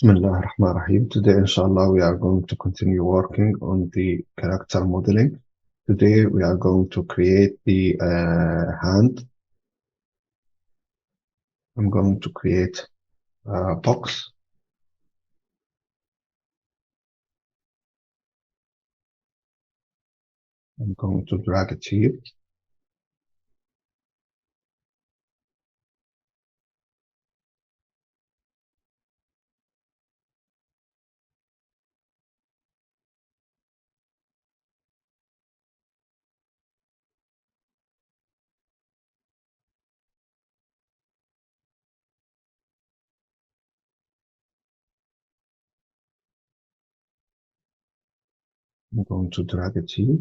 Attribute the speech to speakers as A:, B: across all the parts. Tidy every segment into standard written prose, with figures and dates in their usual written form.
A: Bismillah ar-Rahman ar-Rahim. Today, inshallah, we are going to continue working on the character modeling. Today, we are going to create the hand. I'm going to create a box. I'm going to drag it here. I'm going to drag it here.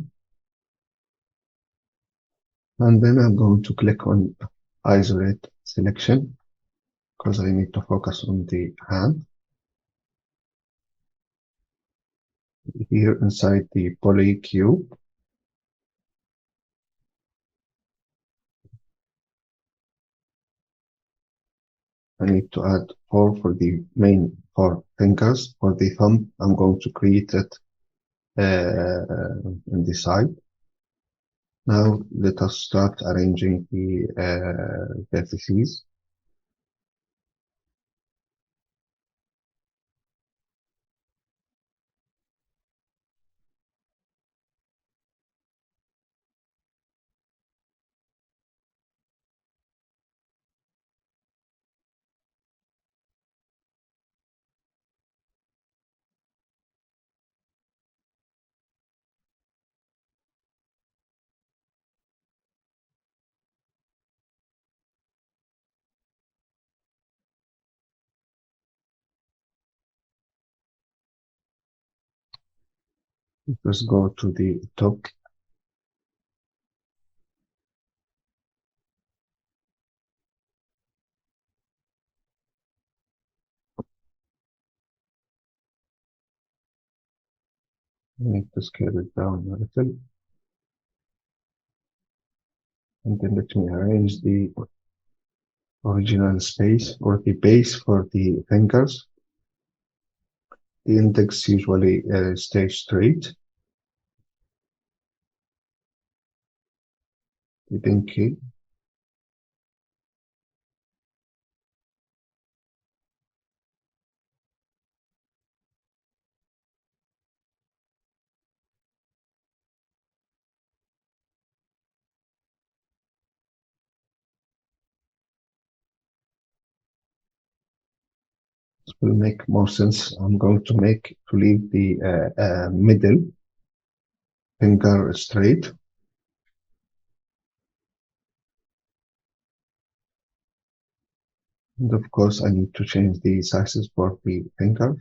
A: And then I'm going to click on isolate selection because I need to focus on the hand. Here inside the poly cube, I need to add 4 for the main 4 fingers. For the thumb, I'm going to create it in the side. Now let us start arranging the vertices. Let's go to the top. I need to scale it down a little. And then let me arrange the original space or the base for the fingers. The index usually stays straight. The pinky will make more sense. I'm going to leave the middle finger straight. And of course, I need to change the sizes for the finger.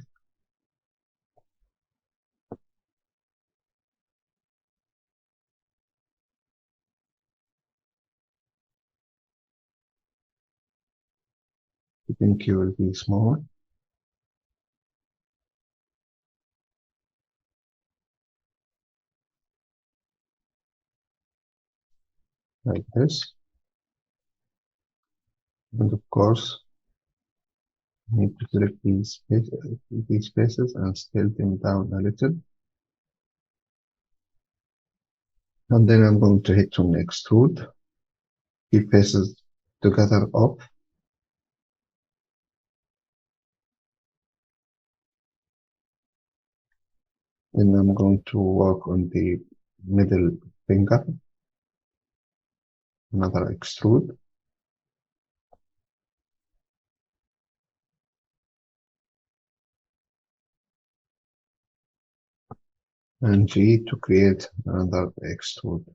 A: The pinky will be small. Like this. And of course, I need to select these spaces and scale them down a little. And then I'm going to hit on extrude. Keep faces together up. Then I'm going to work on the middle finger. Another extrude. And G to create another extrude.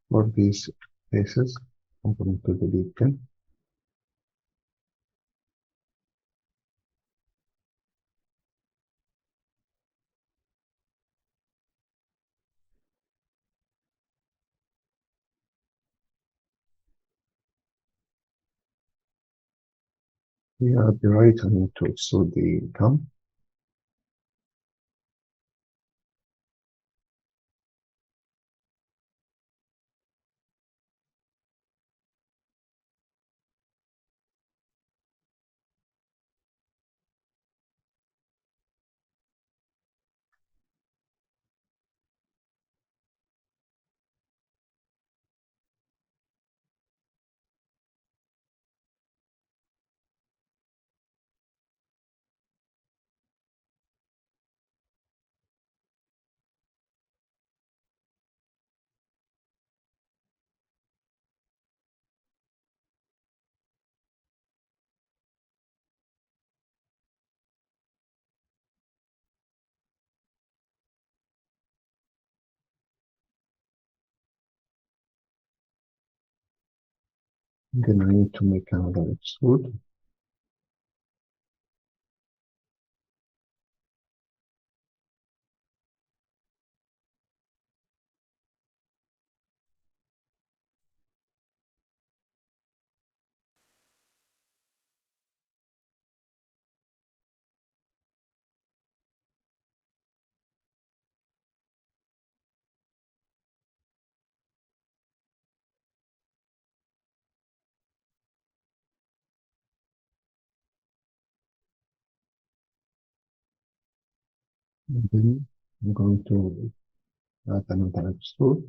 A: For these faces, I'm going to delete them. Here at the right, I need to extrude the thumb. Then I need to make another extrude. And then I'm going to add another extrude.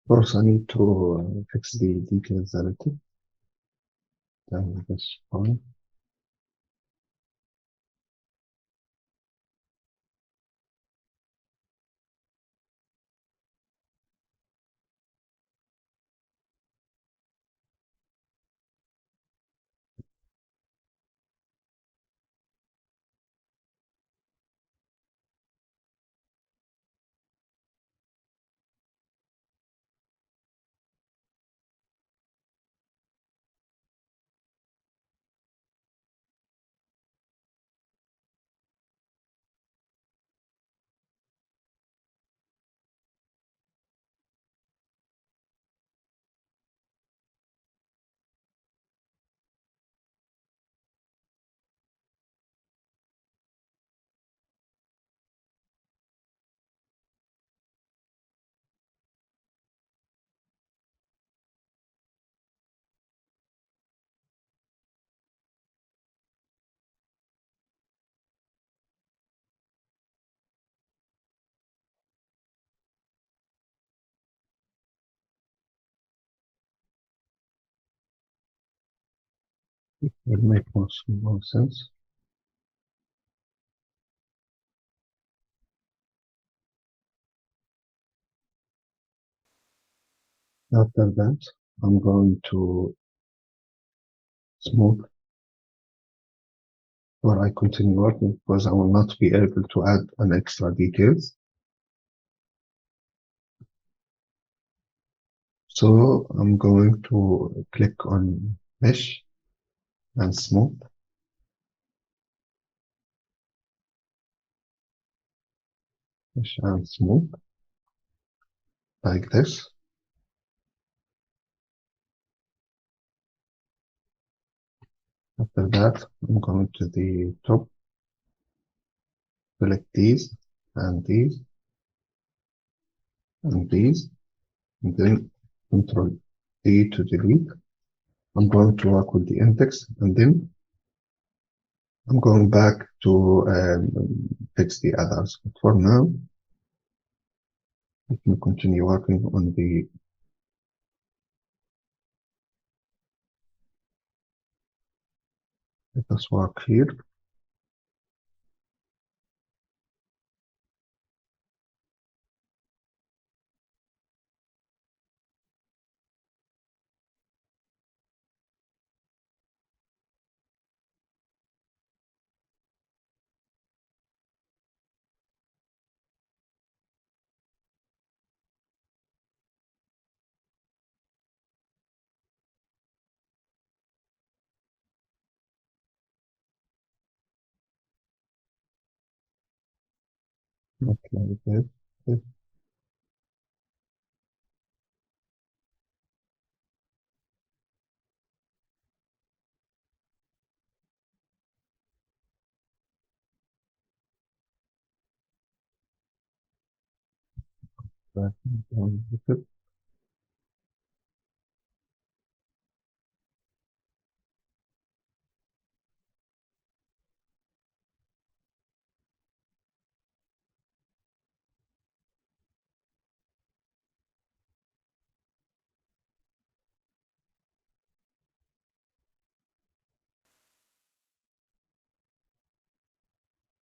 A: Of course, I need to fix the details a little. Then that's fine. It will make more sense. After that, I'm going to smooth where I continue working because I will not be able to add an extra details. So I'm going to click on mesh and smooth, mesh and smooth like this. After that, I'm going to the top, select these and these and these, and then Control D to delete. I'm going to work with the index, and then I'm going back to fix the others. But for now, let me continue working on the. Let us work here. Not like that. This. Back down with it.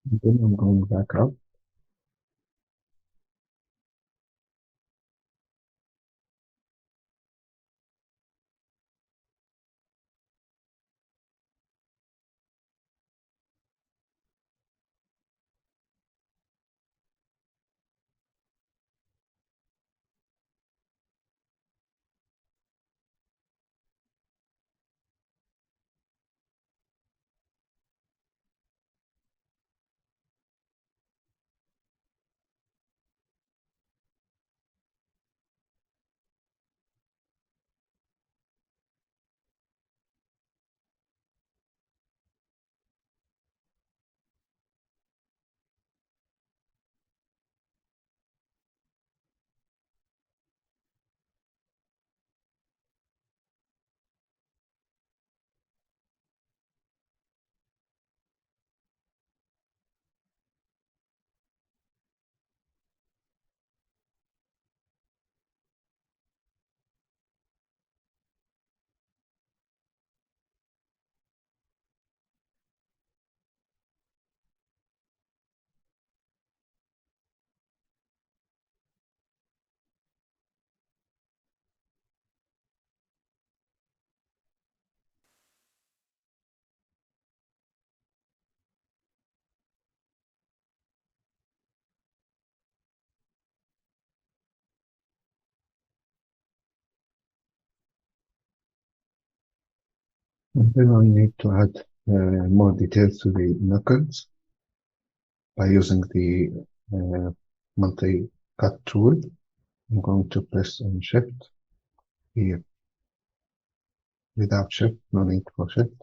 A: And then I'm going back up. And then I need to add more details to the knuckles by using the multi-cut tool. I'm going to press on Shift here. Without Shift, no need for Shift.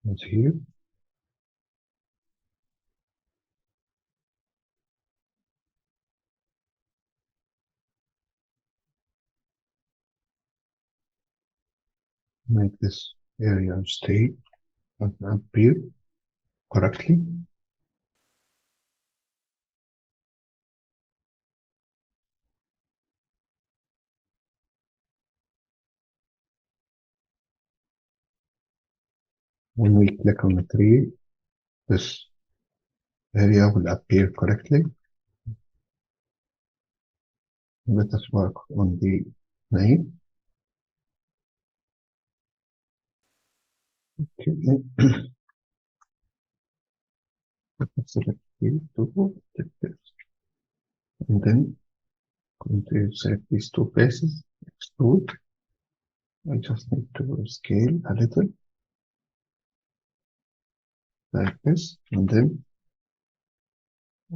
A: And here. Make this area stay and appear correctly. When we click on the tree, this area will appear correctly. Let us work on the name. Okay. Select these two, and then going to select these two faces, extrude. I just need to scale a little like this, and then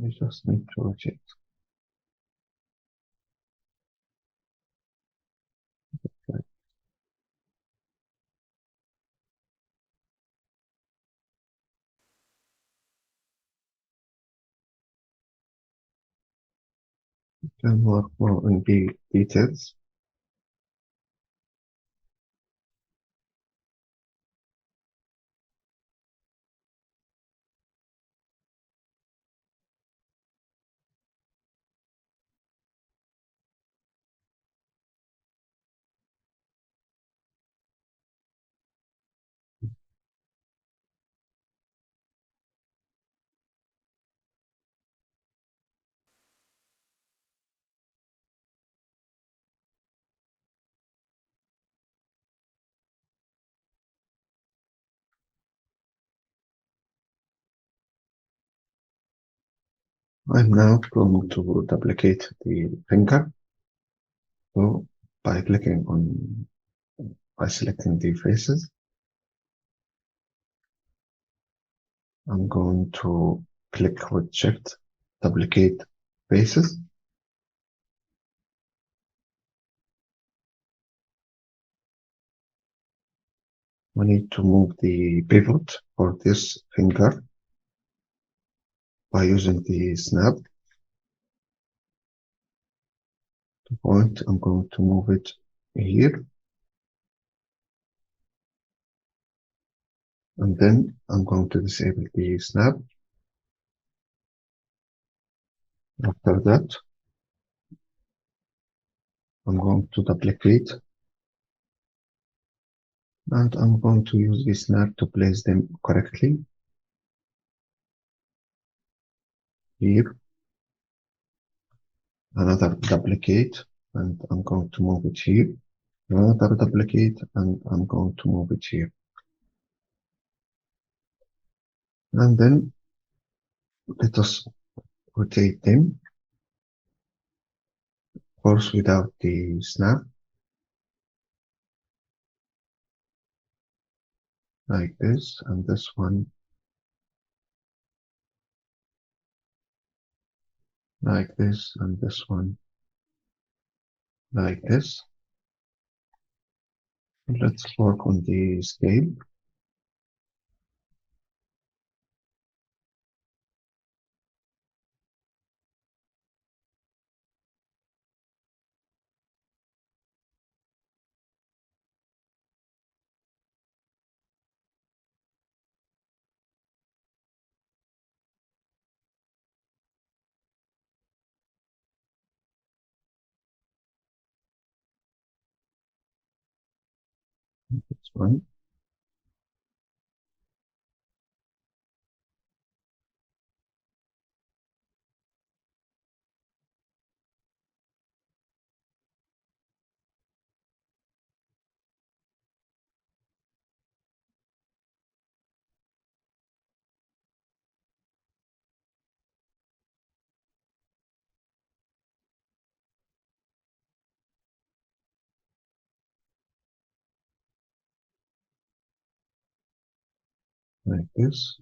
A: I just need to rotate. Like Can work more in details. I'm now going to duplicate the finger. So by clicking on, by selecting the faces, I'm going to click with Shift, duplicate faces. We need to move the pivot for this finger by using the snap point. I'm going to move it here, and then I'm going to disable the snap. After that, I'm going to duplicate, and I'm going to use the snap to place them correctly here. Another duplicate, and I'm going to move it here. Another duplicate, and I'm going to move it here. And then let us rotate them, of course, without the snap, like this, and this one like this, and this one like this. Let's work on the scale. This one, like this.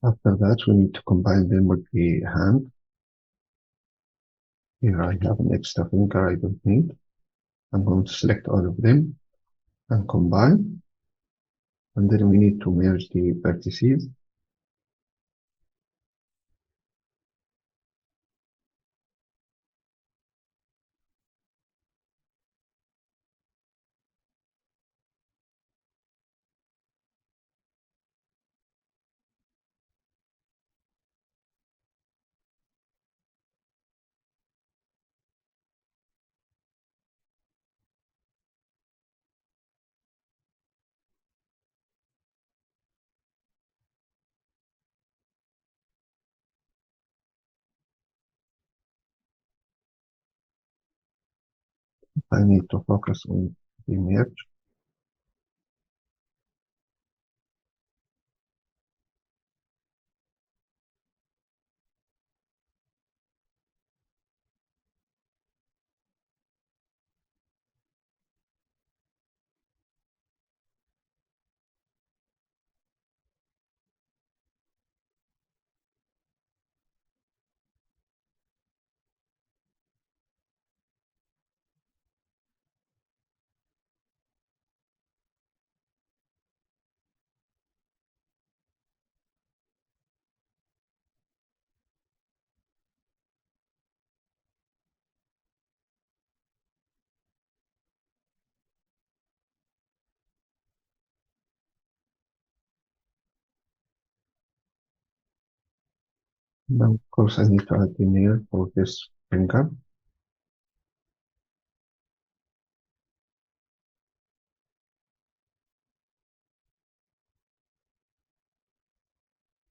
A: After that, we need to combine them with the hand. Here I have an extra finger I don't need. I'm going to select all of them and combine. And then we need to merge the vertices. I need to focus on the merge. Now, of course, I need to add the nail for this finger.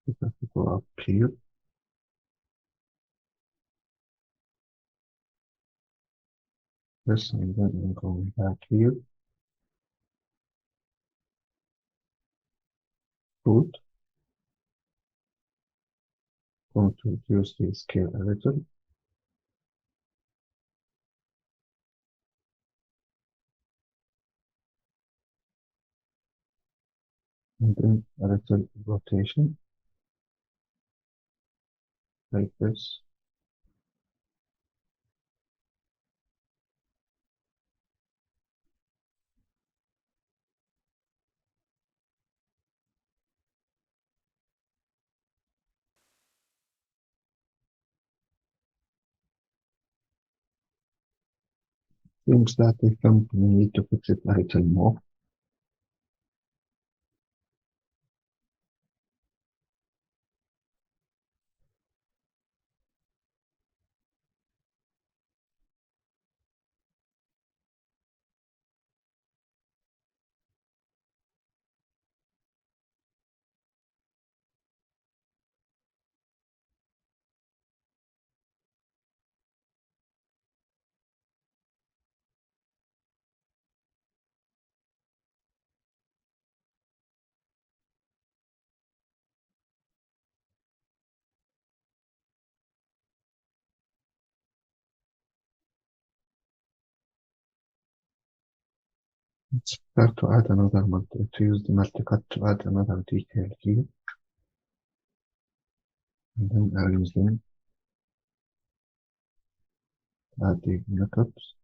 A: We have to go up here. Yes, and then I'm going back here. Good. Going to reduce the scale a little. And then a little rotation like this. Seems that the company need to fix it a little more. It's better to add another to use the multi-cut to add another detail here. And then arrange them, add the markups.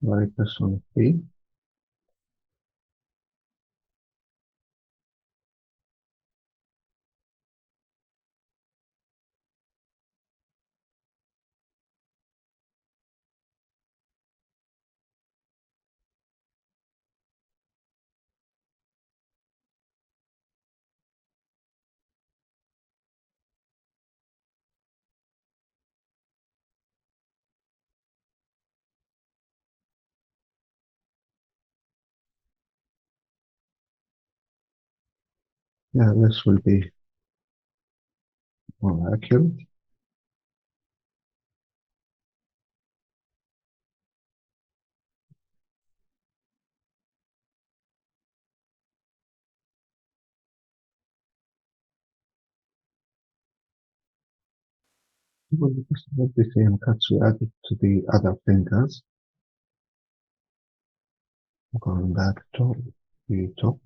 A: Like this one, 3. Yeah, this will be more accurate. Well, because of the same cuts we added to the other fingers. Going back to the top,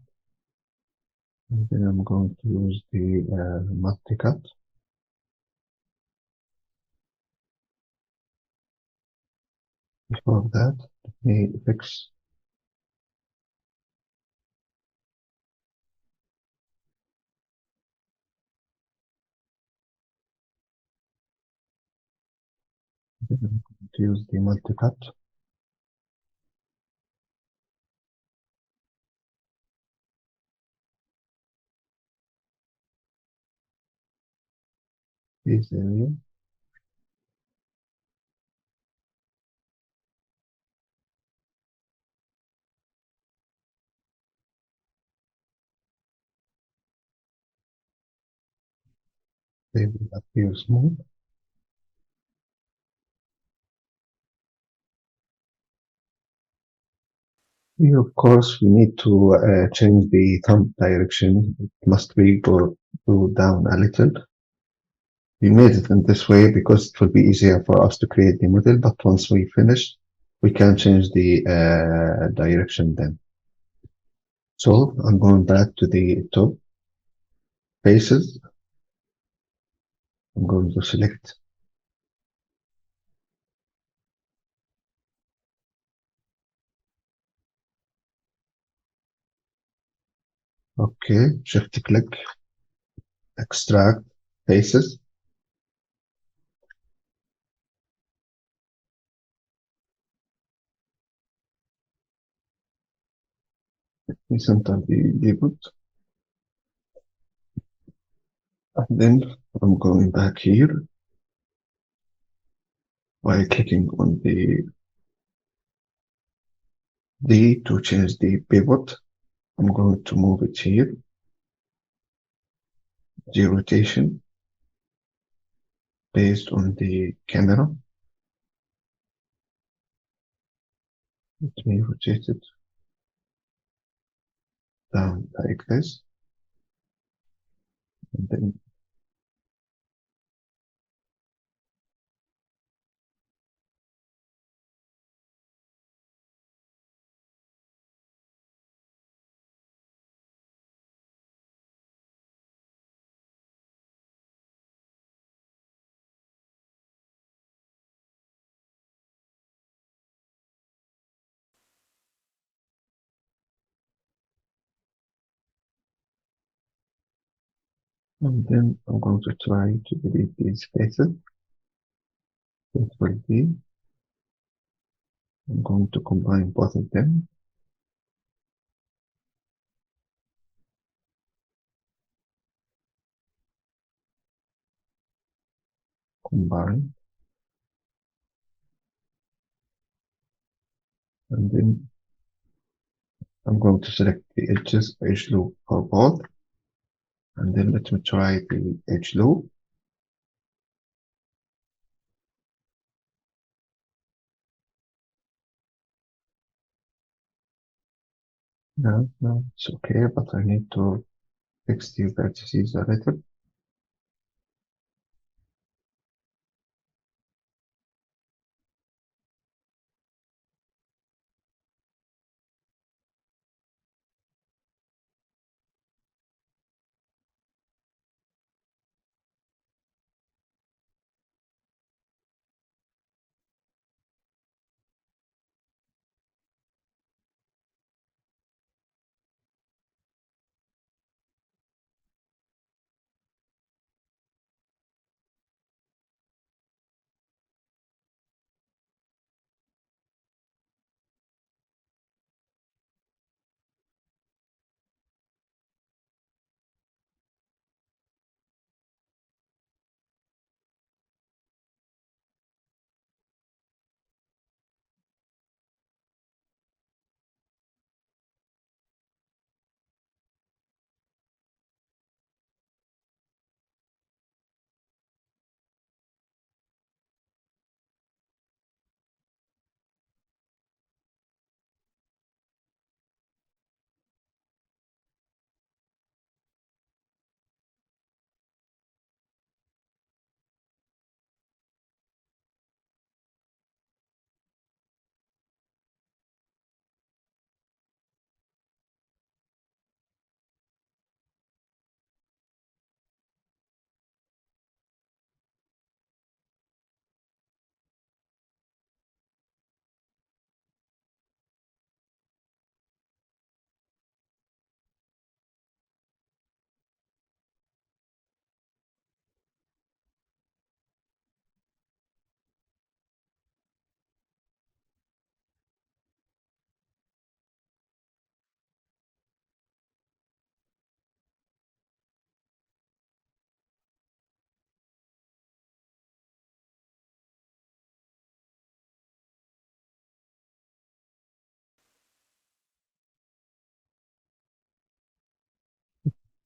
A: and then I'm going to use the multi-cut. Before that, let me fix. Then I'm going to use the multi-cut. this area. They will appear smooth. Here, of course, we need to change the thumb direction. It must be go down a little. We made it in this way because it will be easier for us to create the model, but once we finish, we can change the direction then. So I'm going back to the top faces. I'm going to select, okay, shift click, extract faces. We center the debut, and then I'm going back here by clicking on the D to change the pivot. I'm going to move it here, the rotation based on the camera. Let me rotate it down like this. And then I'm going to try to delete these spaces. It will be, I'm going to combine both of them, combine, and then I'm going to select the edge loop for both, and then let me try the edge loop. No, it's okay, but I need to fix the vertices a little.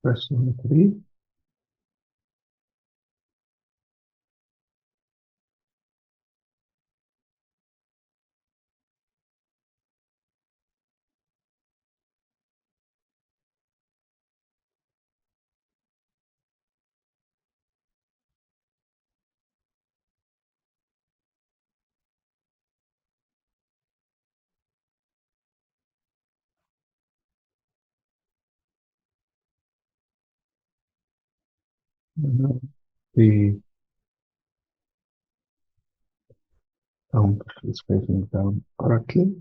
A: Press on 3. Now the thumb is facing down correctly.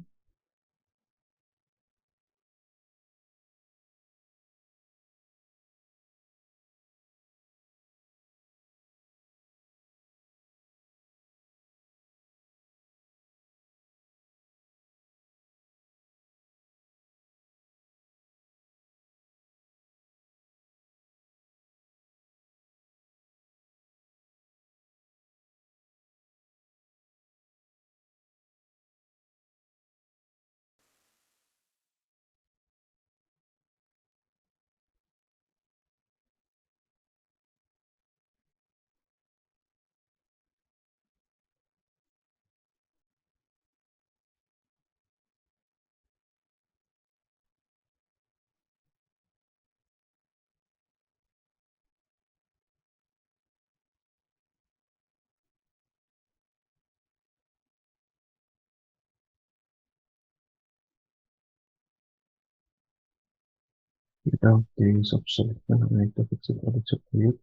A: Without the use of selection, I make the pixel editor clear.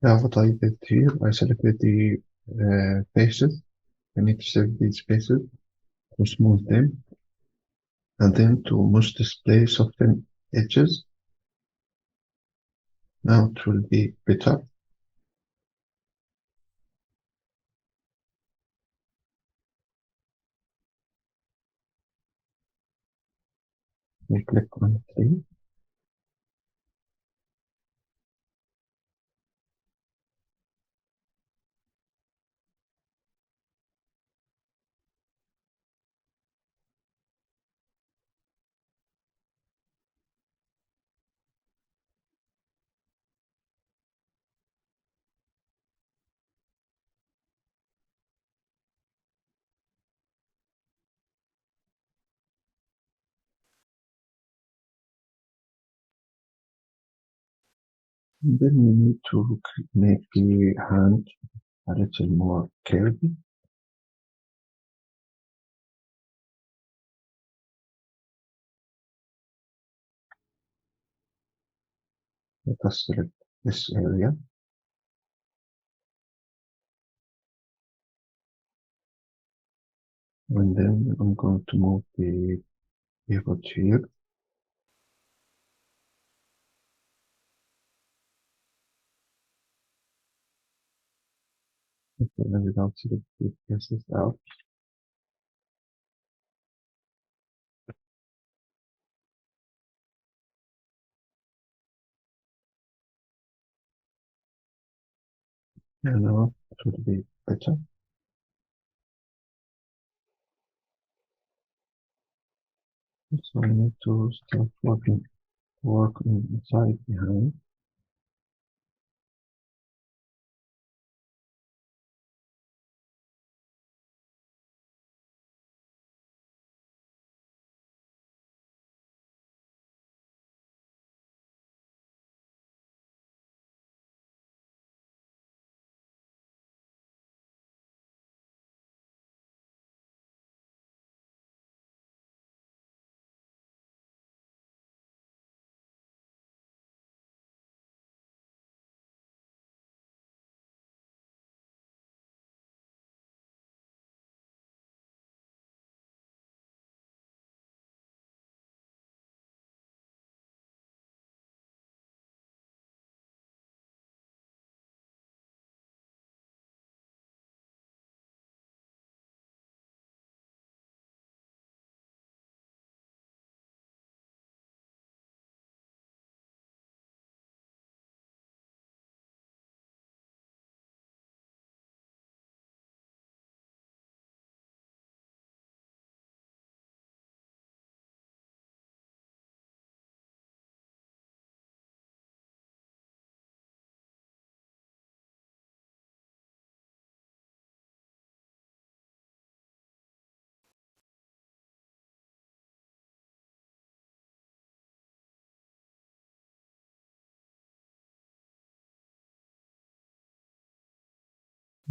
A: Now what I did here, I selected the faces. I need to select these faces to smooth them, and then to most display soften edges. Now it will be better. We click on 3. And then we need to make the hand a little more curvy. Let us select this area. And then I'm going to move the pivot here. Okay, and without select the pieces out. And now it should be better. So I need to start work inside behind.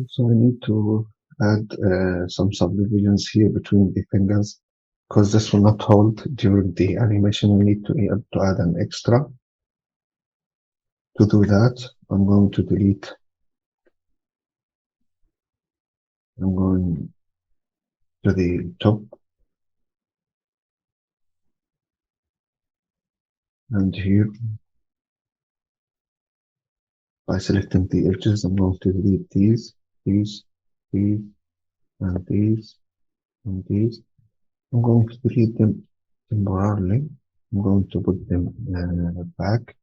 A: So I need to add some subdivisions here between the fingers because this will not hold during the animation. We need to add an extra. To do that, I'm going to delete. I'm going to the top and here by selecting the edges, I'm going to delete these, these, and these, and these. I'm going to delete them temporarily. I'm going to put them back.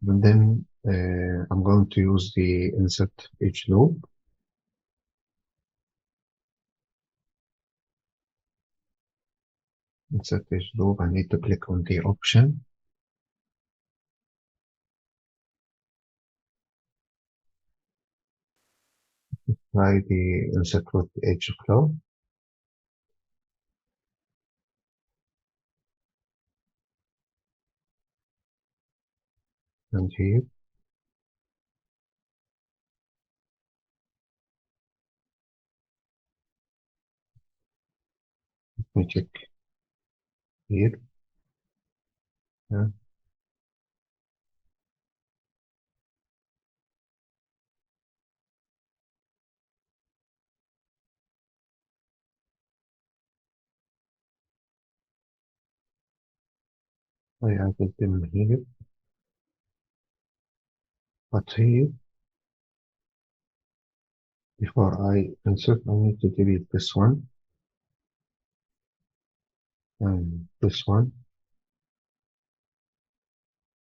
A: And then I'm going to use the insert edge loop. Insert edge loop. I need to click on the option. Try the insert with edge flow. And here, let me check here. Yeah, I added them here. But here, before I insert, I need to delete this one and this one.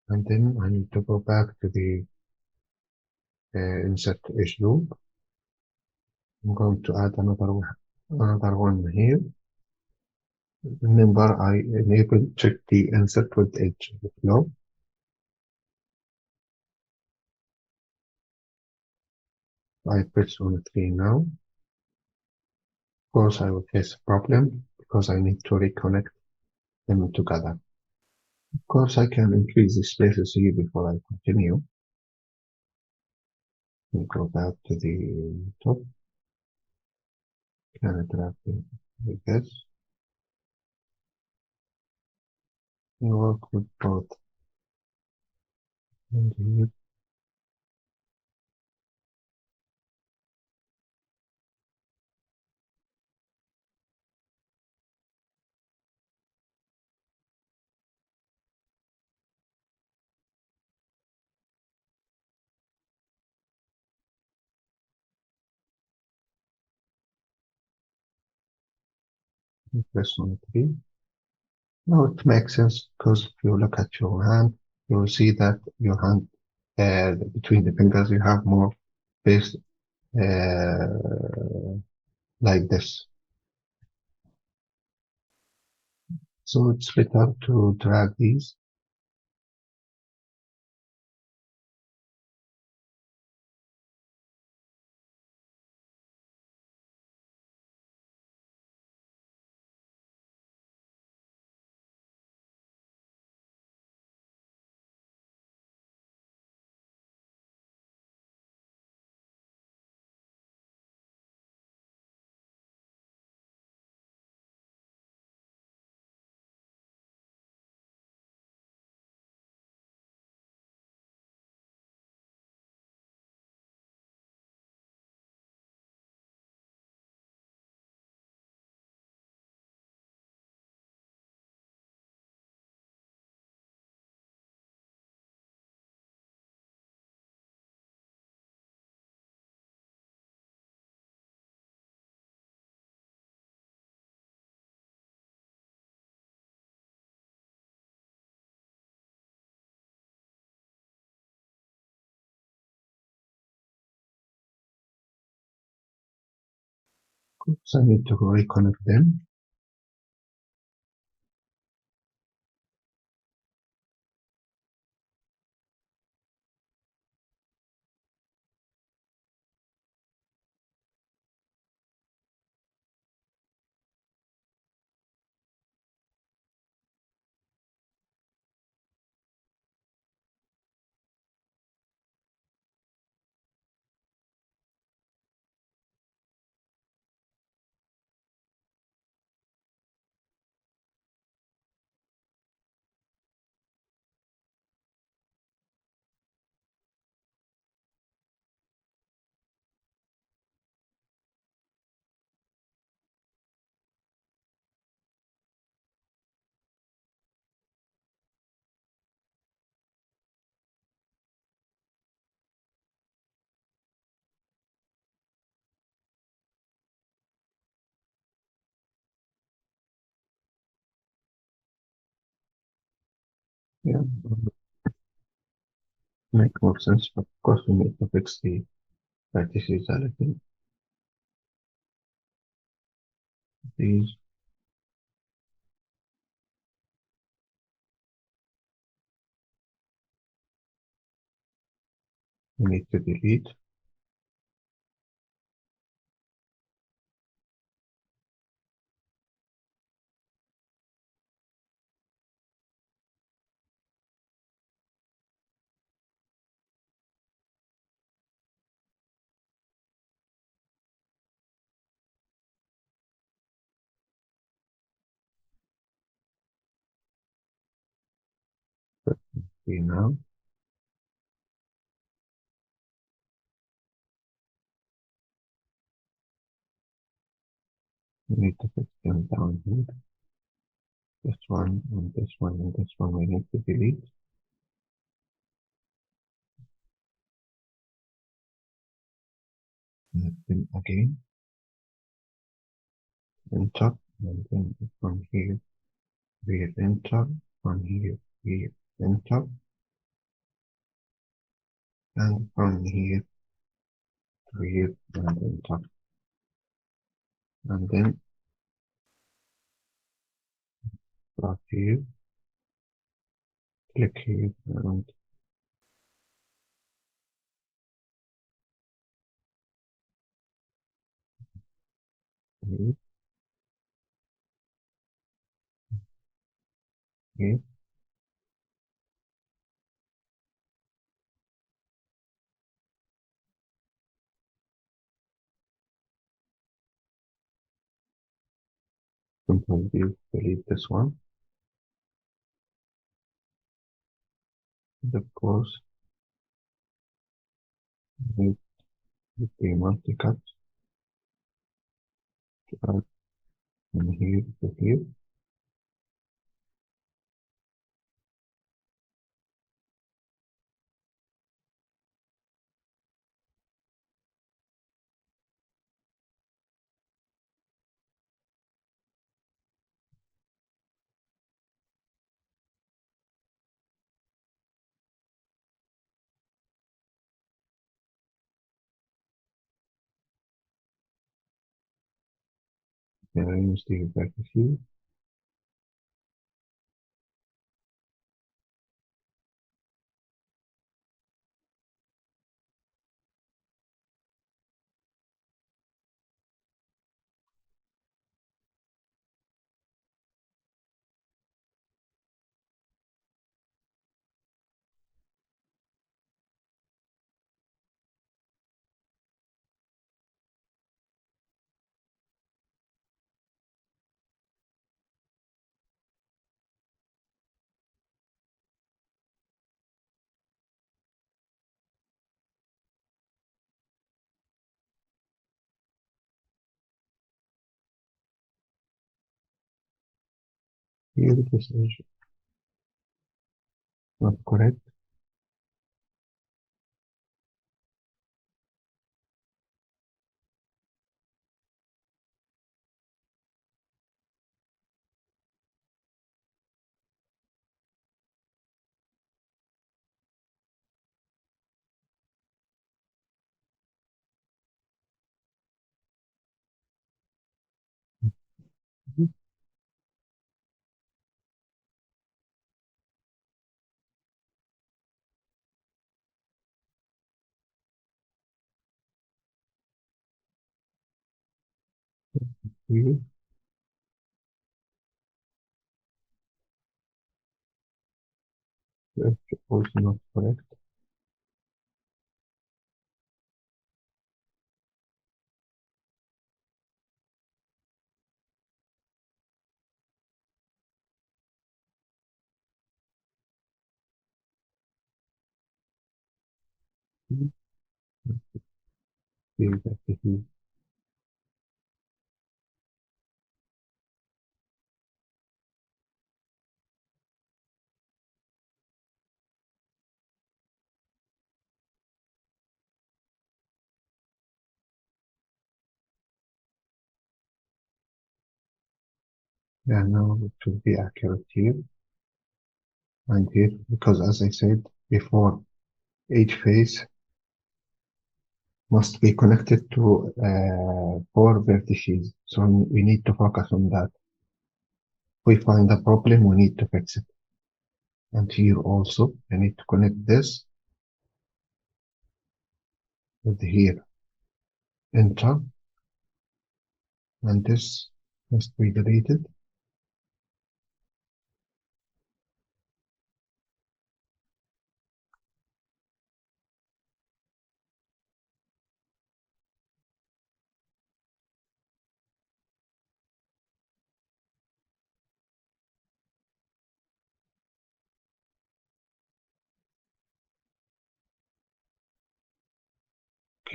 A: And then I need to go back to the insert edge loop. I'm going to add another one here. Remember, I enabled check the insert with edge flow. I press on 3 now. Of course, I will face a problem because I need to reconnect them together. Of course, I can increase the spaces here before I continue. We go back to the top. Can I drag it like this? We work with both. And here, Press on 3. Now it makes sense because if you look at your hand, you will see that your hand between the fingers you have more space like this. So it's better to drag these. So I need to reconnect them. Yeah, make more sense, but of course we need to fix the vertices a little. These we need to delete. But see now, we need to fix them down here. This one and this one and this one we need to delete. And then again, enter, and then from here, enter, from here, enter, and from here to here, and enter. And then start here, click here, and here, here. Control V, delete this one. And of course, we need the multi-cut to add from here to here. arrange the vertices. Here this is not correct. Here, that's also not correct. Here, vertices. Yeah, now it should be accurate here and here, because as I said before, each face must be connected to four vertices. So we need to focus on that. If we find a problem, we need to fix it. And here also, I need to connect this with here, enter, and this must be deleted.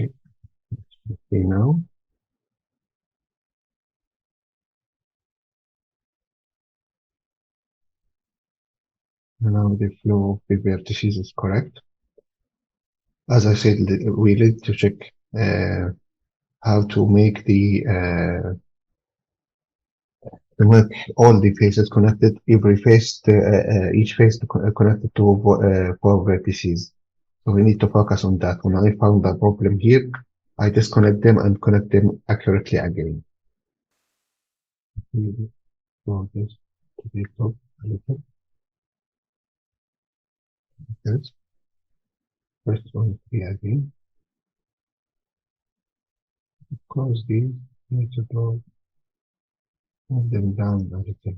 A: Okay, okay now. Now the flow of the vertices is correct. As I said, we need to check how to make all the faces connected. Every face, each face connected to four vertices. So we need to focus on that. When I found the problem here, I disconnect them and connect them accurately again. So this to the top a little. Yes. First one here again. Close these. Need to go move them down a little.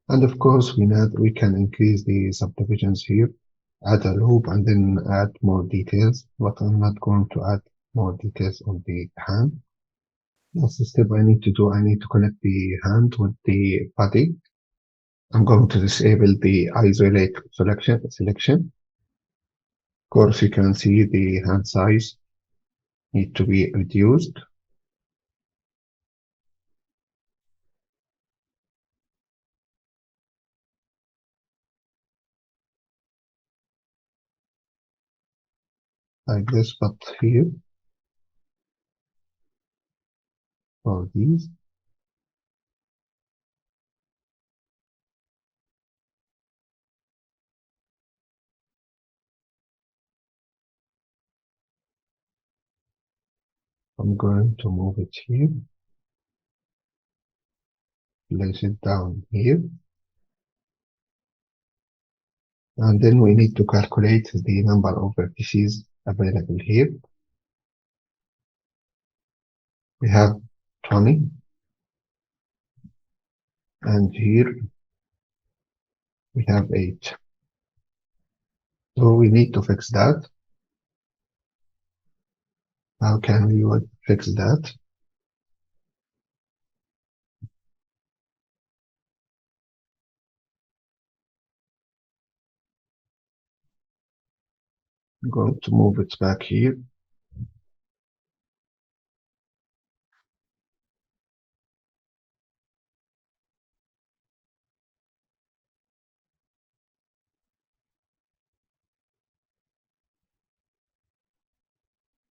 A: And of course, we can increase the subdivisions here, add a loop, and then add more details. But I'm not going to add more details on the hand. That's the step I need to do. I need to connect the hand with the body. I'm going to disable the isolate selection. Of course, you can see the hand size need to be reduced. Like this, but here for these, I'm going to move it here. place it down here. And then we need to calculate the number of vertices available here. We have 20, and here we have 8. So we need to fix that. How can we fix that? I'm going to move it back here.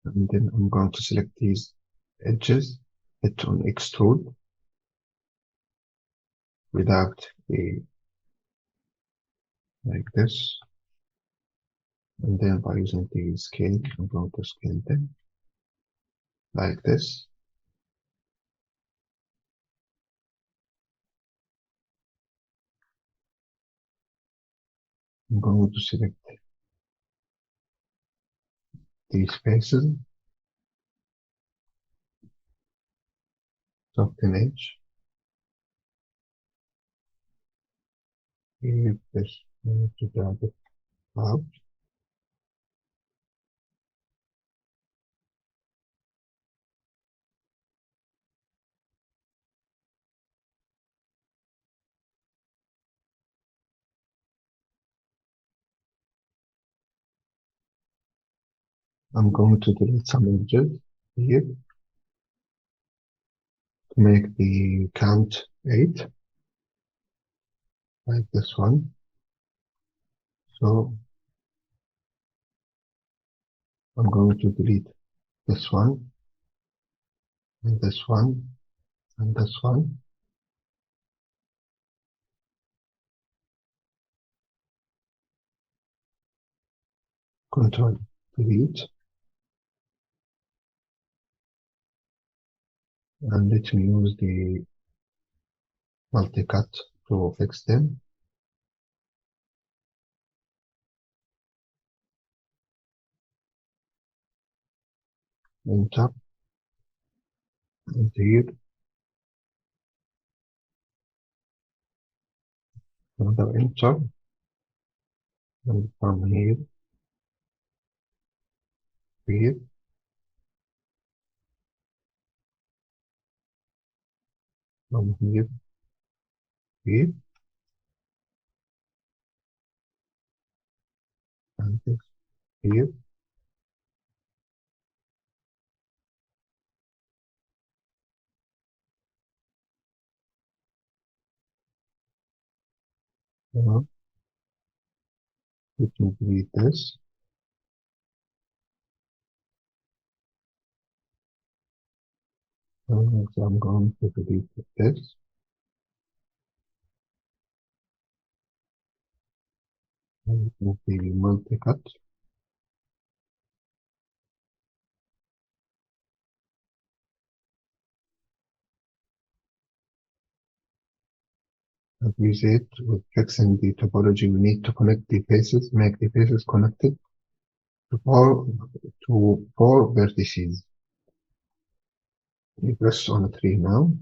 A: And then I'm going to select these edges, hit on extrude without the, like this. And then by using the scale, I'm going to scale them like this. I'm going to select these faces, soften edge, here this, to drag it out. I'm going to delete some edges here to make the count 8, like this one. So I'm going to delete this one, and this one, and this one. Control delete, and let me use the multi-cut to fix them. Enter, and here, another enter, and from here, here, from here, here, and this here. Now, let me delete this. So I'm going to delete this. And move the multi-cut. As we said, with fixing the topology, we need to connect the faces, make the faces connected to four vertices. You press on 3 now.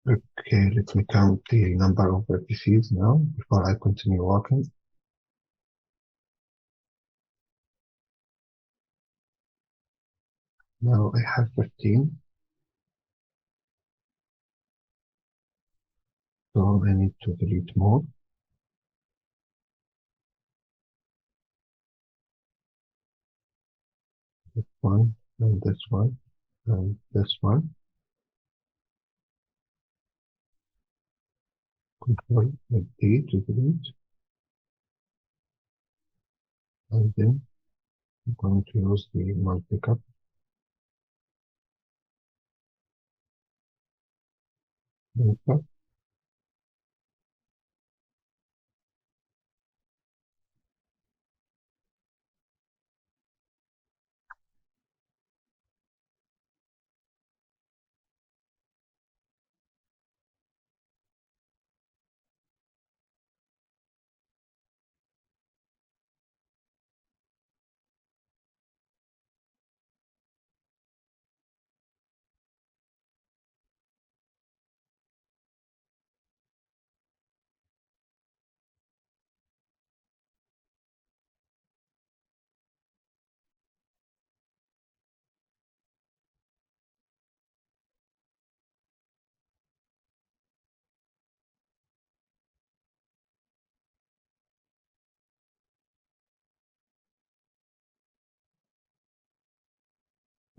A: Okay, let me count the number of vertices now before I continue working. Now I have 15. So I need to delete more. This one, and this one, and this one. Control D to delete. And then I'm going to use the multi-cut. Enter.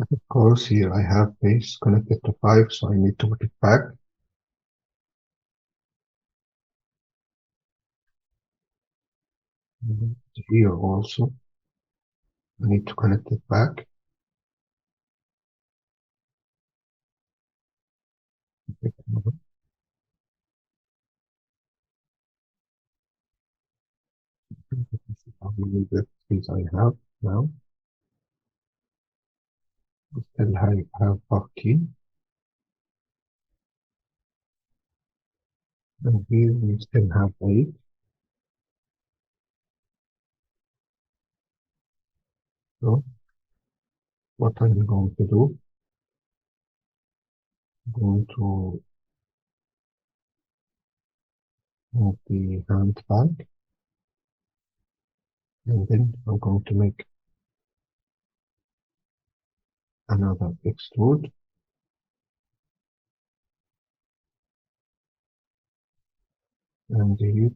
A: Of course, here I have base connected to 5, so I need to put it back. And here also, I need to connect it back. How many vertices I have now? We still have 14. And here we still have 8. So what I'm going to do, I'm going to move the hand back, and then I'm going to make another extrude. And here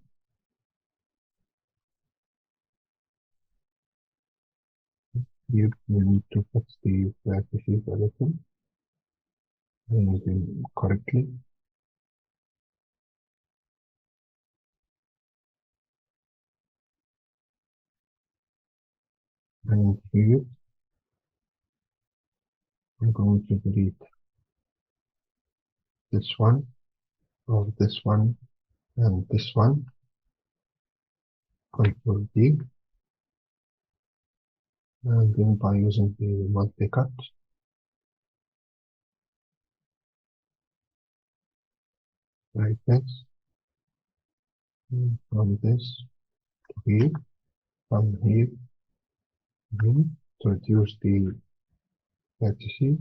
A: you need to fix the vertices a little, and then correctly. And here I'm going to delete this one, or this one, and this one. Control D, and then by using the multi-cut, like this, from this to here, from here to here, to reduce the vertices.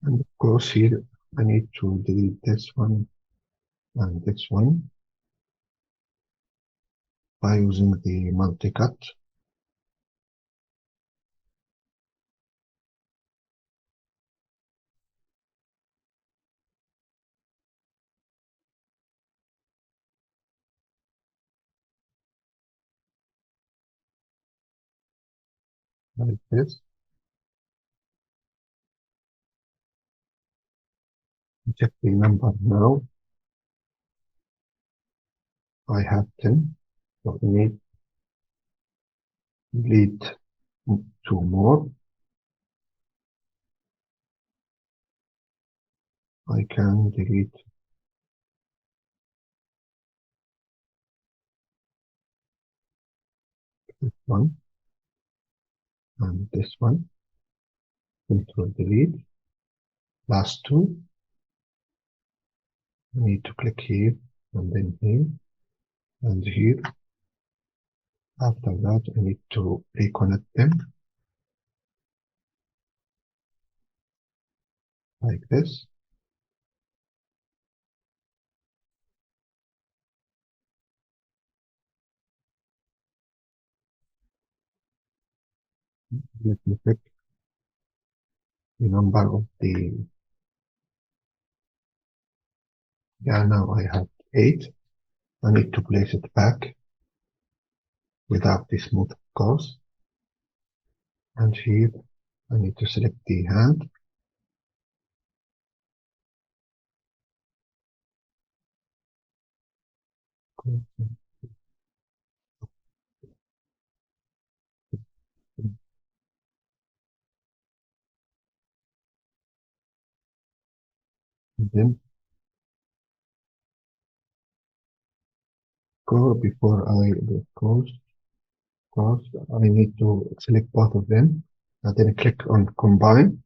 A: And of course here I need to delete this one and this one by using the multi-cut. Like this. Check the number now. I have 10, so I need to delete 2 more. I can delete this one and this one. Control delete. Last 2. I need to click here and then here and here. After that, I need to reconnect them like this. Let me pick the number of the, yeah, now I have 8. I need to place it back without the smooth course. And here I need to select the hand. And then go before I course, I need to select both of them and then click on combine.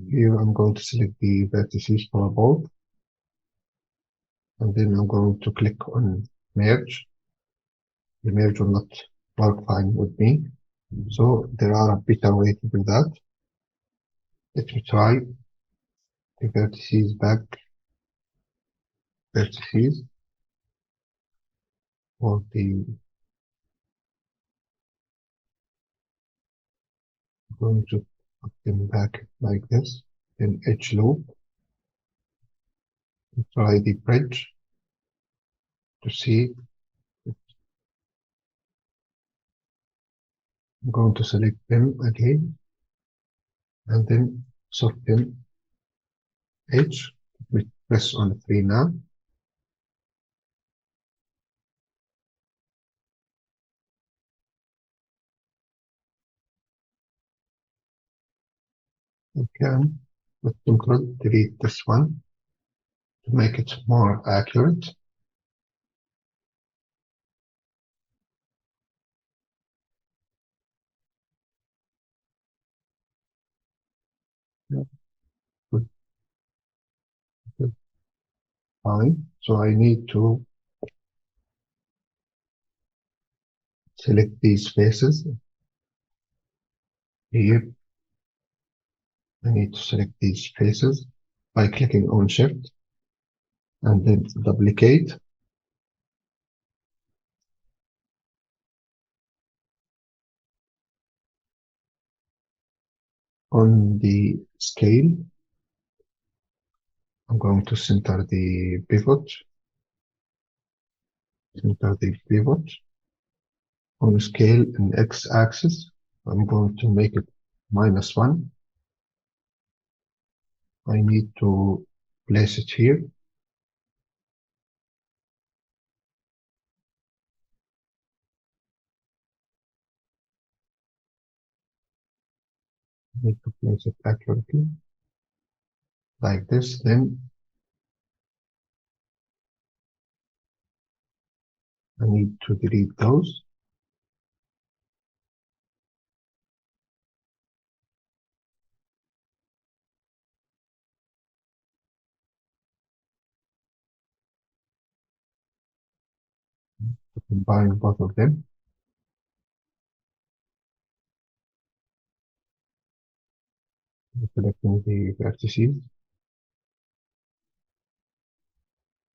A: Here I'm going to select the vertices for both, and then I'm going to click on merge. The merge will not work fine with me, so there are a better way to do that. Let me try the vertices back, vertices, or the, going to put them back like this, then edge loop, try the bridge to see I'm going to select them again and then soften edge. We press on 3 now. We can with control delete this one to make it more accurate. Yeah, good, good, fine. So I need to select these faces here. I need to select these faces by clicking on Shift and then duplicate. On the scale, I'm going to center the pivot. Center the pivot. On scale in x-axis, I'm going to make it -1. I need to place it here. I need to place it accurately like this. Then I need to delete those. To combine both of them. Selecting the vertices.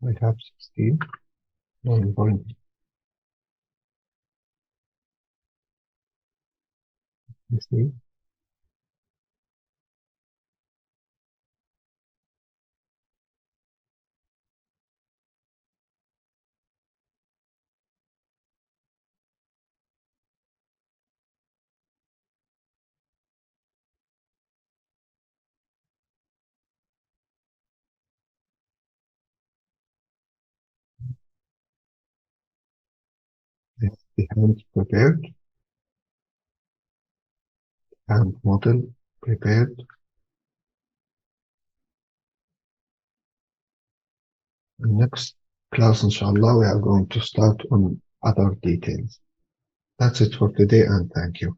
A: I have 16. 9.3. The hand prepared, hand model prepared. Next class, inshallah, we are going to start on other details. That's it for today, and thank you.